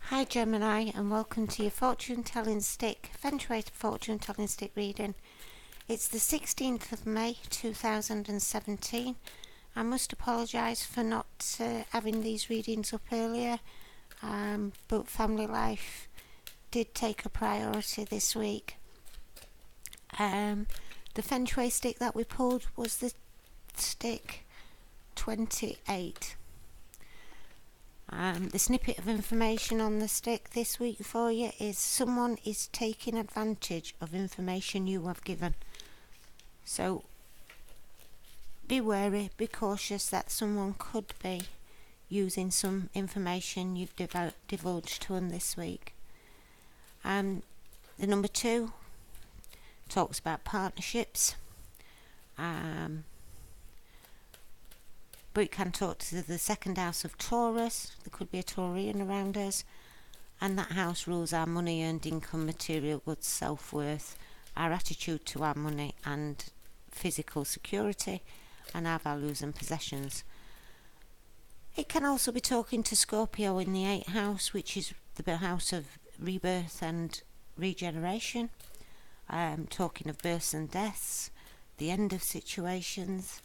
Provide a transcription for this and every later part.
Hi Gemini, and welcome to your fortune telling stick, Feng Shui fortune telling stick reading. It's the 16th of May 2017. I must apologise for not having these readings up earlier, but family life did take a priority this week. The Feng Shui stick that we pulled was the stick 28. The snippet of information on the stick this week for you is someone is taking advantage of information you have given. So be wary, be cautious that someone could be using some information you've divulged to them this week. The number 2 talks about partnerships. But it can talk to the second house of Taurus. There could be a Taurian around us. And that house rules our money, earned income, material goods, self-worth, our attitude to our money and physical security, and our values and possessions. It can also be talking to Scorpio in the 8th house, which is the house of rebirth and regeneration. Talking of births and deaths, the end of situations,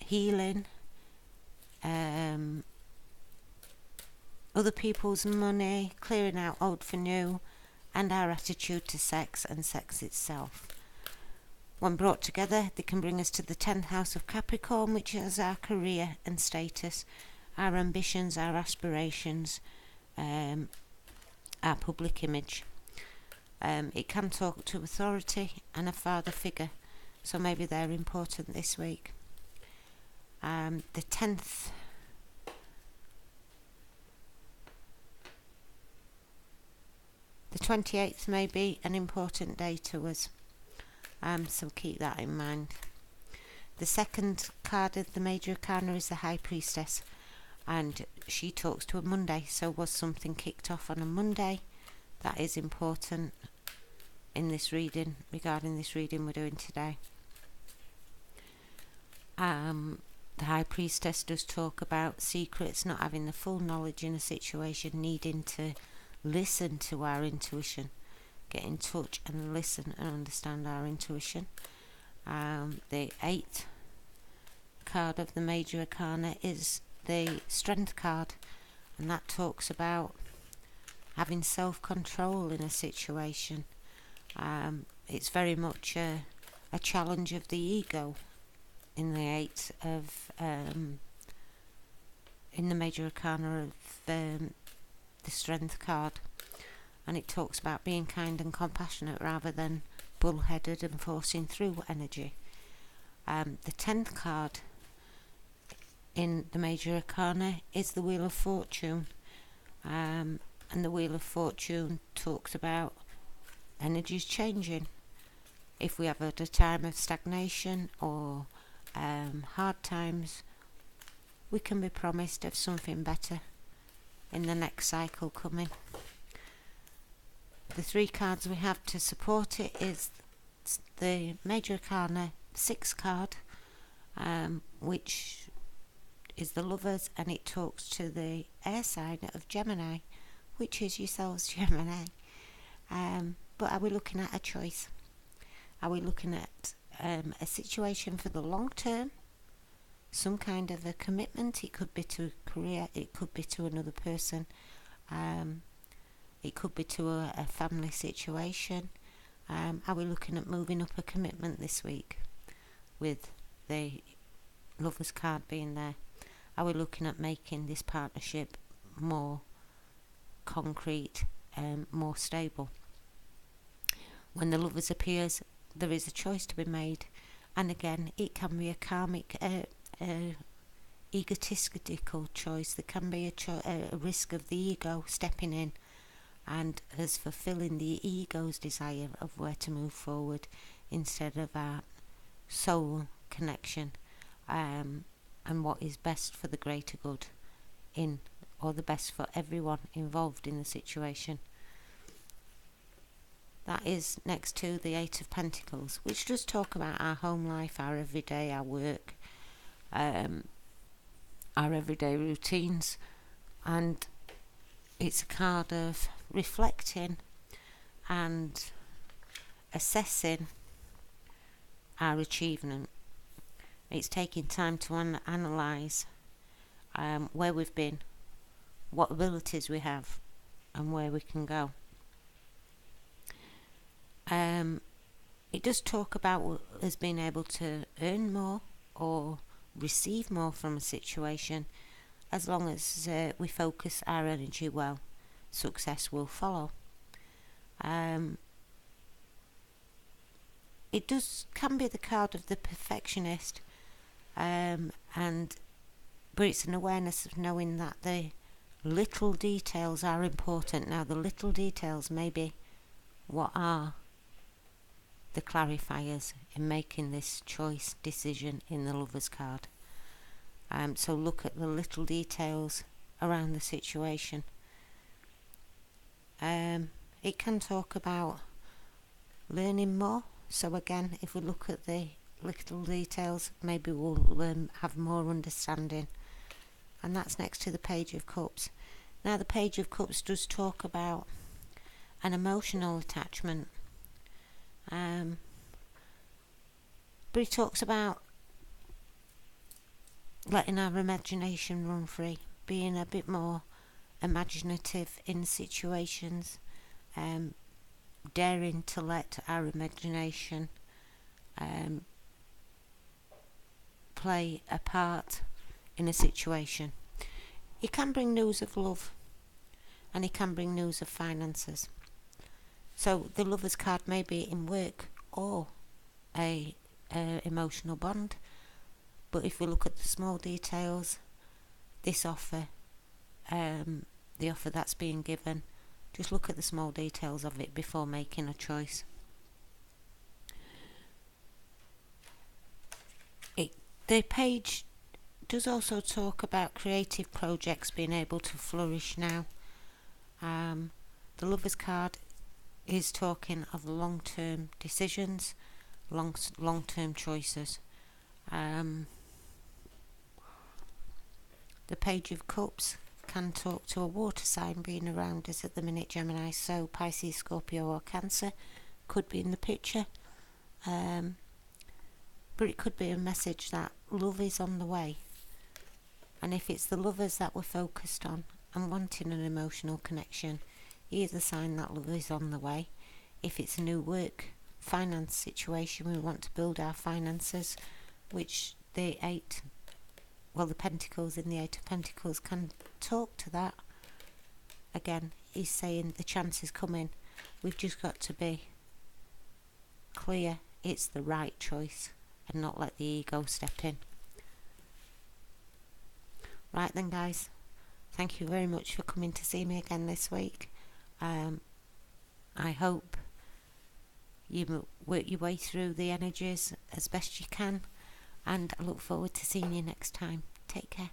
healing, other people's money, clearing out old for new, and our attitude to sex and sex itself. When brought together, they can bring us to the 10th house of Capricorn, which is our career and status, our ambitions, our aspirations, our public image. It can talk to authority and a father figure, so maybe they're important this week. The 10th, the 28th may be an important day to us, so keep that in mind. The second card of the major arcana is the High Priestess, and she talks to a Monday, so was something kicked off on a Monday? That is important in this reading, regarding this reading we're doing today. The High Priestess does talk about secrets, not having the full knowledge in a situation, needing to listen to our intuition, get in touch and listen and understand our intuition. The 8th card of the major arcana is the Strength card, and that talks about having self-control in a situation. It's very much a challenge of the ego in the 8th of in the major arcana of the Strength card, and it talks about being kind and compassionate rather than bullheaded and forcing through energy. The 10th card in the major arcana is the Wheel of Fortune, and the Wheel of Fortune talks about energies changing. If we have had a time of stagnation or hard times, we can be promised of something better in the next cycle coming. The 3 cards we have to support it is the major arcana 6 card, which is the Lovers, and it talks to the air sign of Gemini, which is yourselves, Gemini. But are we looking at a choice? Are we looking at a situation for the long term, some kind of a commitment? It could be to a career, it could be to another person, it could be to a family situation. Are we looking at moving up a commitment this week with the Lovers card being there? Are we looking at making this partnership more concrete and more stable? When the Lovers appears, there is a choice to be made, and again it can be a karmic egotistical choice. There can be a risk of the ego stepping in and as fulfilling the ego's desire of where to move forward instead of our soul connection, and what is best for the greater good or the best for everyone involved in the situation. That is next to the 8 of Pentacles, which does talk about our home life, our everyday, our work, our everyday routines, and it's a card of reflecting and assessing our achievement. It's taking time to analyse where we've been, what abilities we have, and where we can go. It does talk about us being able to earn more or receive more from a situation. As long as we focus our energy well, success will follow. It can be the card of the perfectionist, but it's an awareness of knowing that the little details are important. Now, the little details may be what are the clarifiers in making this choice decision in the Lover's card. So look at the little details around the situation. It can talk about learning more. So again, if we look at the little details, maybe we'll have more understanding. And that's next to the Page of Cups. Now, the Page of Cups does talk about an emotional attachment. But it talks about letting our imagination run free, being a bit more imaginative in situations, daring to let our imagination play a part in a situation. It can bring news of love, and it can bring news of finances. So the Lover's card may be in work or a emotional bond. But if we look at the small details, this offer, the offer that's being given, just look at the small details of it before making a choice. The page does also talk about creative projects being able to flourish now. The Lover's card is talking of long-term decisions, long-term choices. The Page of Cups can talk to a water sign being around us at the minute, Gemini, so Pisces, Scorpio or Cancer could be in the picture. But it could be a message that love is on the way. And if it's the lovers that we're focused on and wanting an emotional connection, here's a sign that love is on the way. If it's a new work, finance situation, we want to build our finances, which the Pentacles in the Eight of Pentacles can talk to that. Again, he's saying the chance is coming. We've just got to be clear it's the right choice and not let the ego step in. Right then, guys, thank you very much for coming to see me again this week. I hope you work your way through the energies as best you can, and I look forward to seeing you next time. Take care.